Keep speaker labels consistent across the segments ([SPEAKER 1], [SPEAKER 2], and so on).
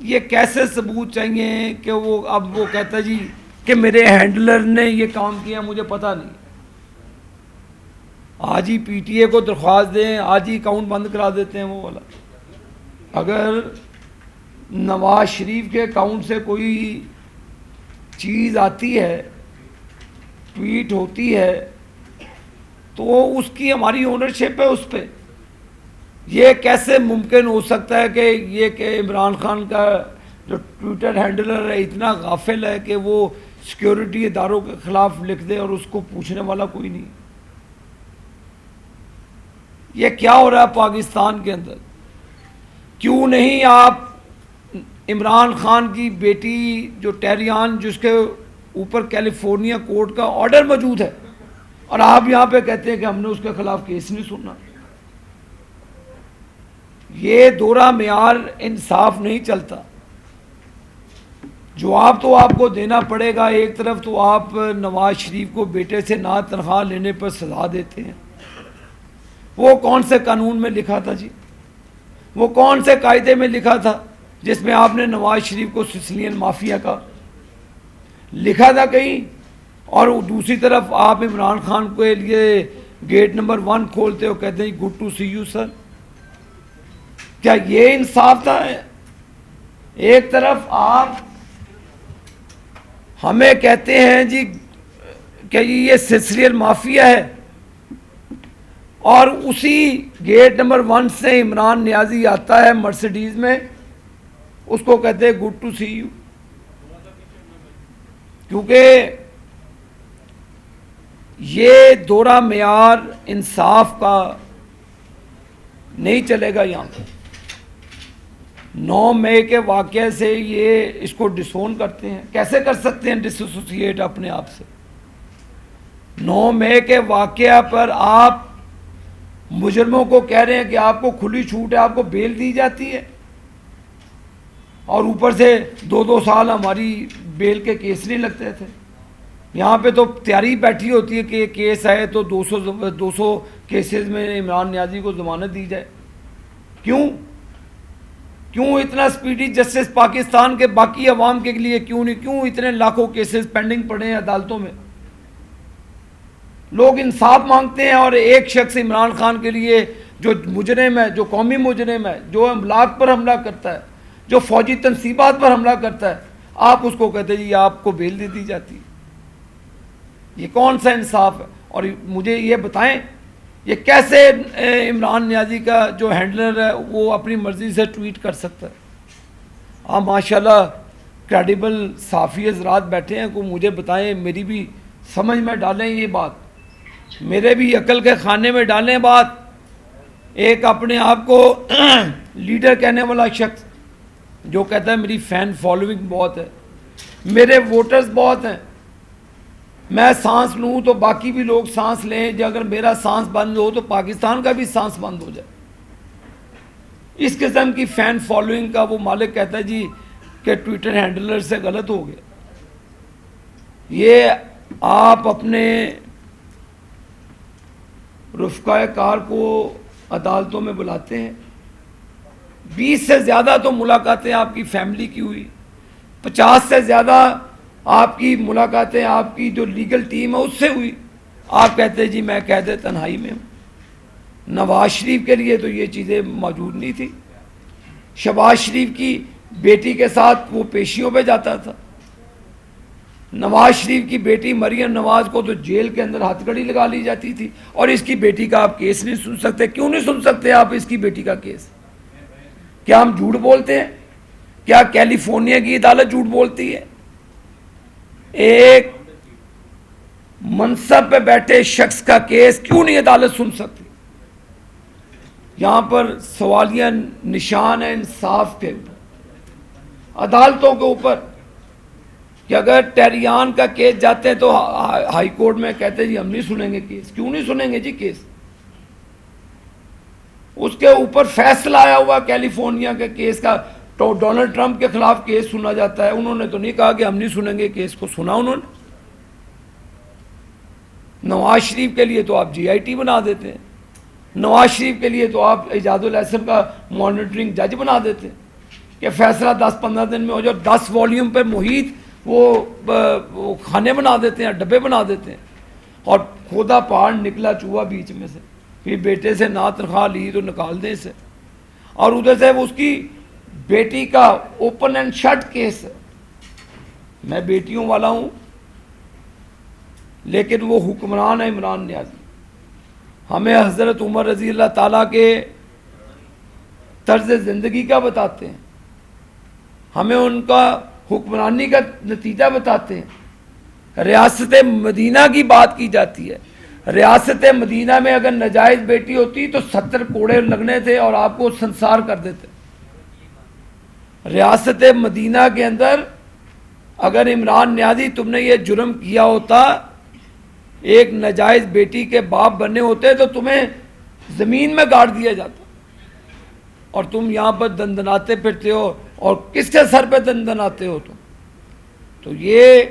[SPEAKER 1] یہ کیسے ثبوت چاہیے کہ وہ کہتا جی کہ میرے ہینڈلر نے یہ کام کیا، مجھے پتہ نہیں. آج ہی پی ٹی اے کو درخواست دیں، آج ہی اکاؤنٹ بند کرا دیتے ہیں وہ والا. اگر نواز شریف کے اکاؤنٹ سے کوئی چیز آتی ہے، ٹویٹ ہوتی ہے، تو اس کی ہماری اونرشپ ہے اس پہ. یہ کیسے ممکن ہو سکتا ہے کہ عمران خان کا جو ٹویٹر ہینڈلر ہے اتنا غافل ہے کہ وہ سیکیورٹی اداروں کے خلاف لکھ دے اور اس کو پوچھنے والا کوئی نہیں. یہ کیا ہو رہا ہے پاکستان کے اندر؟ کیوں نہیں آپ عمران خان کی بیٹی جو ٹیریان، جس کے اوپر کیلیفورنیا کورٹ کا آرڈر موجود ہے، اور آپ یہاں پہ کہتے ہیں کہ ہم نے اس کے خلاف کیس نہیں سننا؟ یہ دورہ معیار انصاف نہیں چلتا. جواب تو آپ کو دینا پڑے گا. ایک طرف تو آپ نواز شریف کو بیٹے سے نہ تنخواہ لینے پر سزا دیتے ہیں. وہ کون سے قانون میں لکھا تھا جی؟ وہ کون سے قاعدے میں لکھا تھا جس میں آپ نے نواز شریف کو سسلین مافیا کا لکھا تھا کہیں؟ اور دوسری طرف آپ عمران خان کے لیے گیٹ نمبر 1 کھولتے ہو، کہتے ہیں good to see you sir. کیا یہ انصاف تھا؟ ایک طرف آپ ہمیں کہتے ہیں جی کہ یہ سسلین مافیا ہے، اور اسی گیٹ نمبر 1 سے عمران نیازی آتا ہے مرسیڈیز میں، اس کو کہتے ہیں گڈ ٹو سی یو. کیونکہ یہ دورہ معیار انصاف کا نہیں چلے گا یہاں پہ. 9 مئی کے واقعے سے یہ اس کو ڈسون کرتے ہیں. کیسے کر سکتے ہیں ڈس ایسوسیٹ اپنے آپ سے؟ 9 مئی کے واقعہ پر آپ مجرموں کو کہہ رہے ہیں کہ آپ کو کھلی چھوٹ ہے، آپ کو بیل دی جاتی ہے، اور اوپر سے 2 سال ہماری بیل کے کیس نہیں لگتے تھے. یہاں پہ تو تیاری بیٹھی ہوتی ہے کہ یہ کیس آئے تو 200 کیسز میں عمران نیازی کو ضمانت دی جائے. کیوں اتنا سپیڈی جسٹس پاکستان کے باقی عوام کے لیے کیوں نہیں؟ کیوں اتنے لاکھوں کیسز پینڈنگ پڑے ہیں عدالتوں میں؟ لوگ انصاف مانگتے ہیں، اور ایک شخص عمران خان کے لیے جو مجرم ہے، جو قومی مجرم ہے، جو املاک پر حملہ کرتا ہے، جو فوجی تنصیبات پر حملہ کرتا ہے، آپ اس کو کہتے ہیں جی آپ کو بیل دے دی جاتی ہے. یہ کون سا انصاف ہے؟ اور مجھے یہ بتائیں یہ کیسے عمران نیازی کا جو ہینڈلر ہے وہ اپنی مرضی سے ٹویٹ کر سکتا ہے؟ آپ ماشاءاللہ کریڈیبل صحافی حضرات بیٹھے ہیں، کو مجھے بتائیں، میری بھی سمجھ میں ڈالیں یہ بات، میرے بھی عقل کے خانے میں ڈالیں بات. ایک اپنے آپ کو لیڈر کہنے والا شخص جو کہتا ہے میری فین فالوئنگ بہت ہے، میرے ووٹرز بہت ہیں، میں سانس لوں تو باقی بھی لوگ سانس لیں، جو اگر میرا سانس بند ہو تو پاکستان کا بھی سانس بند ہو جائے. اس قسم کی فین فالوئنگ کا وہ مالک کہتا ہے جی کہ ٹویٹر ہینڈلر سے غلط ہو گیا. یہ آپ اپنے رفقائے کار کو عدالتوں میں بلاتے ہیں. 20 سے زیادہ تو ملاقاتیں آپ کی فیملی کی ہوئی، 50 سے زیادہ آپ کی ملاقاتیں آپ کی جو لیگل ٹیم ہے اس سے ہوئی. آپ کہتے ہیں جی میں قید تنہائی میں ہوں. نواز شریف کے لیے تو یہ چیزیں موجود نہیں تھی. شہباز شریف کی بیٹی کے ساتھ وہ پیشیوں پہ جاتا تھا. نواز شریف کی بیٹی مریم نواز کو تو جیل کے اندر ہتھ کڑی لگا لی جاتی تھی، اور اس کی بیٹی کا آپ کیس نہیں سن سکتے. کیوں نہیں سن سکتے آپ اس کی بیٹی کا کیس؟ کیا ہم جھوٹ بولتے ہیں؟ کیا کیلیفورنیا کی عدالت جھوٹ بولتی ہے؟ ایک منصب پہ بیٹھے شخص کا کیس کیوں نہیں عدالت سن سکتی؟ یہاں پر سوالیہ نشان ہے انصاف کے اوپر، عدالتوں کے اوپر، کہ اگر ٹیریان کا کیس جاتے ہیں تو ہائی کورٹ میں کہتے ہیں جی ہم نہیں سنیں گے کیس. کیوں نہیں سنیں گے جی کیس؟ اس کے اوپر فیصلہ آیا ہوا کیلیفورنیا کے کیس کا، تو ڈونلڈ ٹرمپ کے خلاف کیس سنا جاتا ہے. انہوں نے تو نہیں کہا کہ ہم نہیں سنیں گے کیس کو، سنا انہوں نے. نواز شریف کے لیے تو آپ جی آئی ٹی بنا دیتے ہیں، نواز شریف کے لیے تو آپ اعجاز الاحسن کا مانیٹرنگ جج بنا دیتے ہیں. کہ فیصلہ 10-15 دن میں ہو جائے. 10 والیوم پہ محیط وہ کھانے بنا دیتے ہیں, ڈبے بنا دیتے ہیں, اور کھودا پہاڑ نکلا چوہا بیچ میں سے. پھر بیٹے سے نہ تنخواہ لی تو نکال دیں اسے, اور ادھر سے وہ اس کی بیٹی کا اوپن اینڈ شٹ کیس ہے. میں بیٹیوں والا ہوں لیکن وہ حکمران ہے عمران نیازی. ہمیں حضرت عمر رضی اللہ تعالیٰ کے طرز زندگی کا بتاتے ہیں, ہمیں ان کا حکمرانی کا نتیجہ بتاتے ہیں. ریاست مدینہ کی بات کی جاتی ہے. ریاست مدینہ میں اگر ناجائز بیٹی ہوتی تو 70 کوڑے لگنے تھے اور آپ کو سنسار کر دیتے. ریاست مدینہ کے اندر اگر عمران نیازی تم نے یہ جرم کیا ہوتا, ایک ناجائز بیٹی کے باپ بننے ہوتے, تو تمہیں زمین میں گاڑ دیا جاتا, اور تم یہاں پر دندناتے پھرتے ہو. اور کس کے سر پہ دندناتے ہو تم؟ تو یہ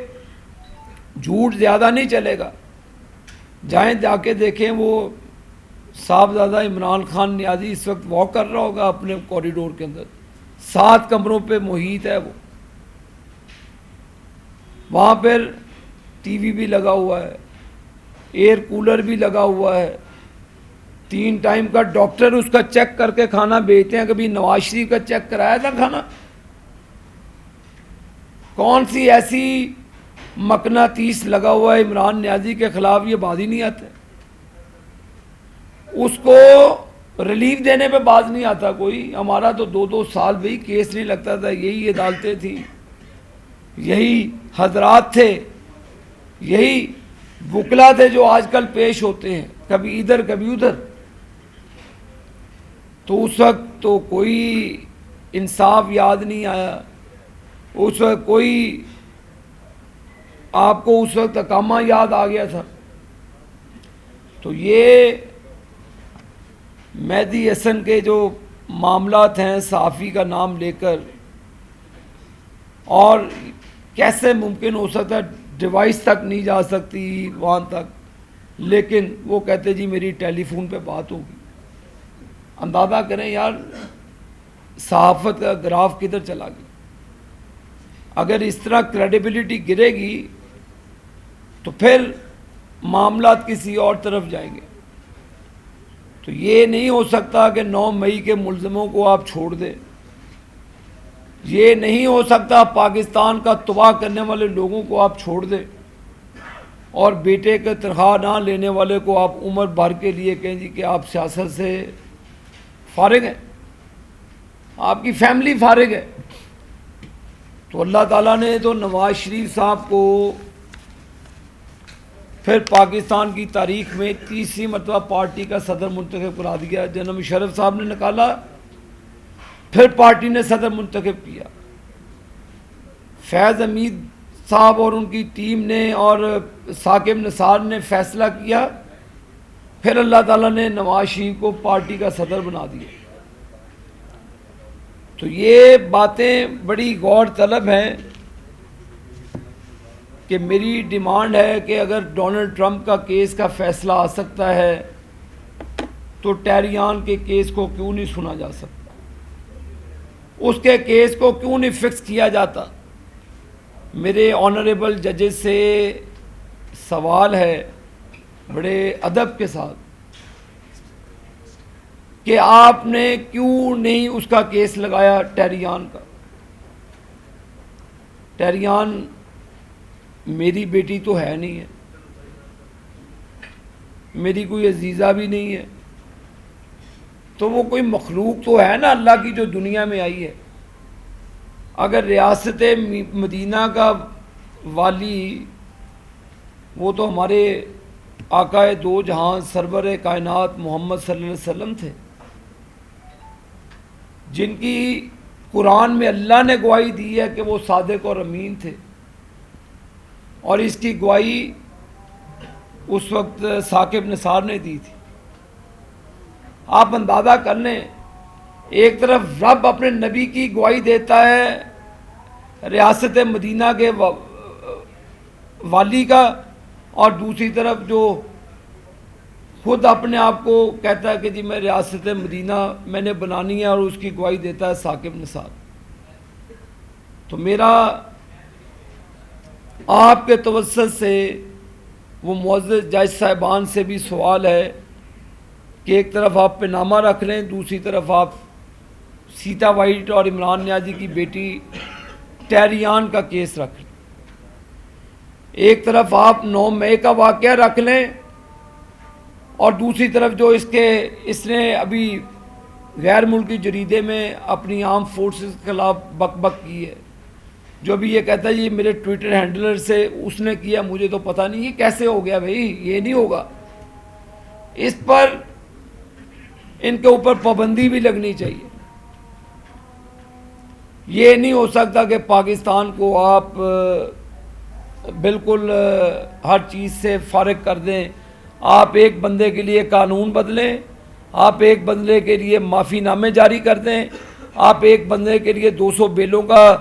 [SPEAKER 1] جھوٹ زیادہ نہیں چلے گا. جائیں جا کے دیکھیں, وہ صاحبزادہ عمران خان نیازی اس وقت واک کر رہا ہوگا اپنے کوریڈور کے اندر. 7 کمروں پہ محیط ہے وہ, وہاں پر ٹی وی بھی لگا ہوا ہے, ایئر کولر بھی لگا ہوا ہے, 3 ٹائم کا ڈاکٹر اس کا چیک کر کے کھانا بھیجتے ہیں. کبھی نواز شریف کا چیک کرایا تھا کھانا؟ کون سی ایسی مقناطیس لگا ہوا ہے عمران نیازی کے خلاف, یہ باز ہی نہیں آتے. اس کو ریلیف دینے پہ باز نہیں آتا کوئی. ہمارا تو 2 سال بھائی کیس نہیں لگتا تھا. یہی عدالتیں تھیں, یہی حضرات تھے, یہی وکلا تھے جو آج کل پیش ہوتے ہیں, کبھی ادھر کبھی ادھر. تو اس وقت تو کوئی انصاف یاد نہیں آیا. اس وقت کوئی, آپ کو اس وقت اقامہ یاد آ گیا تھا. تو یہ مہدی حسن کے جو معاملات ہیں صحافی کا نام لے کر, اور کیسے ممکن ہو سکتا ہے ڈیوائس تک نہیں جا سکتی وہاں تک, لیکن وہ کہتے جی میری ٹیلی فون پہ بات ہوگی. اندازہ کریں یار صحافت کا گراف کدھر چلا گیا. اگر اس طرح کریڈیبلٹی گرے گی تو پھر معاملات کسی اور طرف جائیں گے. تو یہ نہیں ہو سکتا کہ 9 مئی کے ملزموں کو آپ چھوڑ دیں. یہ نہیں ہو سکتا پاکستان کا تباہ کرنے والے لوگوں کو آپ چھوڑ دیں, اور بیٹے کے تنخواہ نہ لینے والے کو آپ عمر بھر کے لیے کہیں جی کہ آپ سیاست سے فارغ ہیں, آپ کی فیملی فارغ ہے. تو اللہ تعالیٰ نے تو نواز شریف صاحب کو پھر پاکستان کی تاریخ میں 30ری مرتبہ پارٹی کا صدر منتخب کرا دیا. جنرل مشرف صاحب نے نکالا, پھر پارٹی نے صدر منتخب کیا. فیض حمید صاحب اور ان کی ٹیم نے اور ثاقب نثار نے فیصلہ کیا, پھر اللہ تعالیٰ نے نواز شریف کو پارٹی کا صدر بنا دیا. تو یہ باتیں بڑی غور طلب ہیں کہ میری ڈیمانڈ ہے کہ اگر ڈونلڈ ٹرمپ کا کیس کا فیصلہ آ سکتا ہے تو ٹیریان کے کیس کو کیوں نہیں سنا جا سکتا, اس کے کیس کو کیوں نہیں فکس کیا جاتا. میرے آنریبل ججز سے سوال ہے بڑے ادب کے ساتھ کہ آپ نے کیوں نہیں اس کا کیس لگایا ٹیریان کا. ٹیریان میری بیٹی تو ہے نہیں ہے, میری کوئی عزیزہ بھی نہیں ہے, تو وہ کوئی مخلوق تو ہے نا اللہ کی جو دنیا میں آئی ہے. اگر ریاست مدینہ کا والی, وہ تو ہمارے آقا دو جہاں سرور کائنات محمد صلی اللہ علیہ وسلم تھے, جن کی قرآن میں اللہ نے گواہی دی ہے کہ وہ صادق اور امین تھے, اور اس کی گواہی اس وقت ثاقب نثار نے دی تھی. آپ اندازہ کر لیں, ایک طرف رب اپنے نبی کی گواہی دیتا ہے ریاست مدینہ کے والی کا, اور دوسری طرف جو خود اپنے آپ کو کہتا ہے کہ جی میں ریاست مدینہ میں نے بنانی ہے, اور اس کی گواہی دیتا ہے ثاقب نثار. تو میرا آپ کے توسط سے وہ معزز جج صاحبان سے بھی سوال ہے کہ ایک طرف آپ پہ نامہ رکھ لیں، دوسری طرف آپ سیتا وائٹ اور عمران نیازی کی بیٹی ٹیریان کا کیس رکھ لیں، ایک طرف آپ 9 مئی کا واقعہ رکھ لیں اور دوسری طرف جو اس نے ابھی غیر ملکی جریدے میں اپنی آرم فورسز کے خلاف بک بک کی ہے، جو بھی یہ کہتا ہے یہ میرے ٹویٹر ہینڈلر سے اس نے کیا، مجھے تو پتہ نہیں یہ کیسے ہو گیا بھائی، یہ نہیں ہوگا، اس پر ان کے اوپر پابندی بھی لگنی چاہیے۔ یہ نہیں ہو سکتا کہ پاکستان کو آپ بالکل ہر چیز سے فارغ کر دیں، آپ ایک بندے کے لیے قانون بدلیں، آپ ایک بندے کے لیے معافی نامے جاری کر دیں، آپ ایک بندے کے لیے 200 بیلوں کا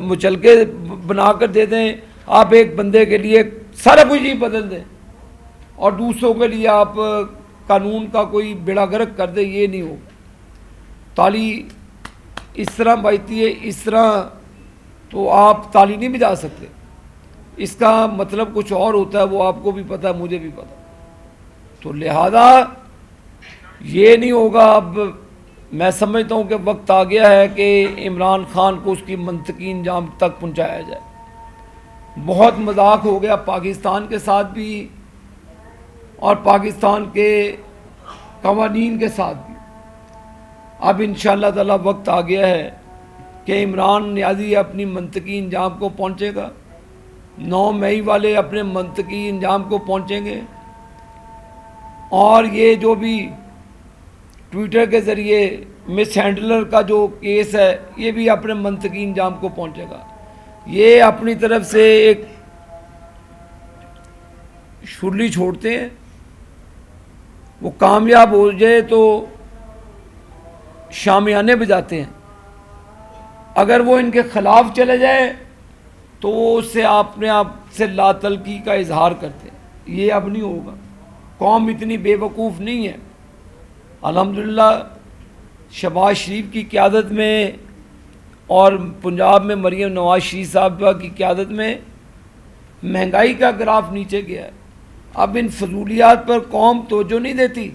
[SPEAKER 1] مچلکے بنا کر دے دیں، آپ ایک بندے کے لیے سارا کچھ ہی بدل دیں اور دوسروں کے لیے آپ قانون کا کوئی بیڑا غرق کر دیں، یہ نہیں ہوگا۔ تالی اس طرح بجتی ہے، اس طرح تو آپ تالی نہیں بجا سکتے، اس کا مطلب کچھ اور ہوتا ہے، وہ آپ کو بھی پتہ ہے، مجھے بھی پتہ۔ تو لہذا یہ نہیں ہوگا۔ اب میں سمجھتا ہوں کہ وقت آ گیا ہے کہ عمران خان کو اس کی منطقی انجام تک پہنچایا جائے۔ بہت مذاق ہو گیا پاکستان کے ساتھ بھی اور پاکستان کے قوانین کے ساتھ بھی۔ اب انشاءاللہ تعالی وقت آ گیا ہے کہ عمران نیازی اپنی منطقی انجام کو پہنچے گا، 9 مئی والے اپنے منطقی انجام کو پہنچیں گے، اور یہ جو بھی ٹویٹر کے ذریعے مس ہینڈلر کا جو کیس ہے یہ بھی اپنے منطقی انجام کو پہنچے گا۔ یہ اپنی طرف سے ایک شرلی چھوڑتے ہیں، وہ کامیاب ہو جائے تو شامیانے بجاتے ہیں، اگر وہ ان کے خلاف چلے جائے تو وہ اس سے اپنے آپ سے لا تلقی کا اظہار کرتے ہیں۔ یہ اب نہیں ہوگا، قوم اتنی بے وقوف نہیں ہے۔ الحمدللہ شہباز شریف کی قیادت میں اور پنجاب میں مریم نواز شریف صاحبہ کی قیادت میں مہنگائی کا گراف نیچے گیا ہے۔ اب ان فضولیات پر قوم توجہ نہیں دیتی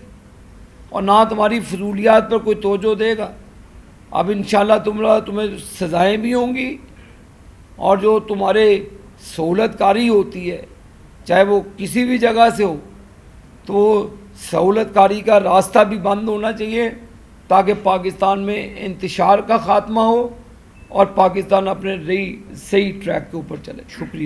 [SPEAKER 1] اور نہ تمہاری فضولیات پر کوئی توجہ دے گا۔ اب انشاءاللہ تمہیں سزائیں بھی ہوں گی، اور جو تمہارے سہولت کاری ہوتی ہے چاہے وہ کسی بھی جگہ سے ہو، تو سہولت کاری کا راستہ بھی بند ہونا چاہیے تاکہ پاکستان میں انتشار کا خاتمہ ہو اور پاکستان اپنے صحیح ٹریک کے اوپر چلے۔ شکریہ۔